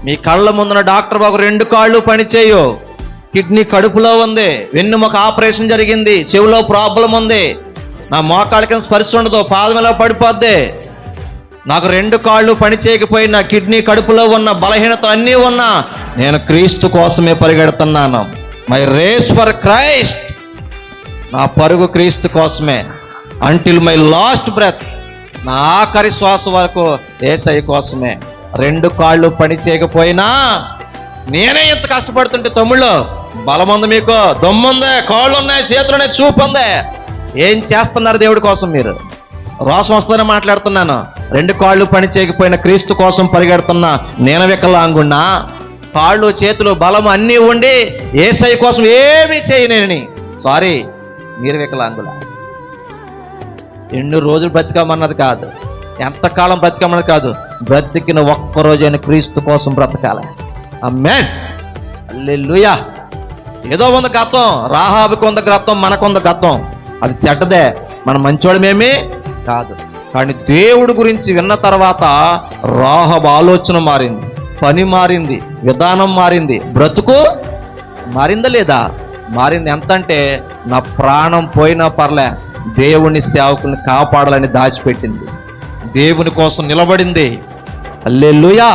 మీ కళ్ళ ముందున డాక్టర్ బాబు 2 కాళ్ళు పనిచేయు, కిడ్నీ కడుపులో ఉంది, వెన్నుముక ఆపరేషన్ జరిగింది, చెవిలో ప్రాబ్లం ఉంది, నా మోకాళ్ళ కింద స్పర్శ ఉండదు, పాదములో పడిపోద్ది, నాకు 2 కాళ్ళు పని చేయకపోయినా, కిడ్నీ కడుపులో ఉన్న బలహీనత అన్నీ ఉన్నా, నేను క్రీస్తు కోసమే పరిగెడుతున్నాను. మై రేస్ ఫర్ క్రైస్ట్, నా పరుగు క్రీస్తు కోసమే. అంటిల్ మై లాస్ట్ బ్రెత్, నా ఆఖరి శ్వాస వరకు యేసయ్య కోసమే. 2 కాళ్ళు పని చేయకపోయినా నేనే ఎంత కష్టపడుతుంటే, తమ్ముళ్ళు బలం ఉంది, మీకు దమ్ముందే, కాళ్ళు ఉన్నాయి, చేతులు ఉన్నాయి, చూపు ఉంది, ఏం చేస్తున్నారు దేవుడి కోసం? మీరు రోషం వస్తూనే మాట్లాడుతున్నాను. 2 కాళ్ళు పని చేయకపోయినా క్రీస్తు కోసం పరిగెడుతున్నా నేను వికలాంగున్నా, కాళ్ళు చేతులు బలం అన్నీ ఉండి యేసయ్య కోసం ఏమీ చేయలేని, సారీ మీరు వికలాంగుల. ఎన్ని రోజులు బ్రతికమన్నది కాదు, ఎంతకాలం బ్రతికమన్నది కాదు, బ్రతికిన ఒక్కరోజైన క్రీస్తు కోసం బ్రతకాలి. ఆమేన్, హల్లెలూయా. ఏదో ఉంది గతం, రాహాబుకి ఉంది గతం, మనకుంది గతం, అది చెడ్డదే, మన మంచోళమేమీ కాదు. కానీ దేవుడి గురించి విన్న తర్వాత రాహాబు ఆలోచన మారింది, పని మారింది, విధానం మారింది, బ్రతుకు మారిందా లేదా? మారింది. ఎంతంటే నా ప్రాణం పోయినా పర్లే, దేవుని సేవకుల్ని కాపాడాలని దాచిపెట్టింది, దేవుని కోసం నిలబడింది. హల్లెలూయా.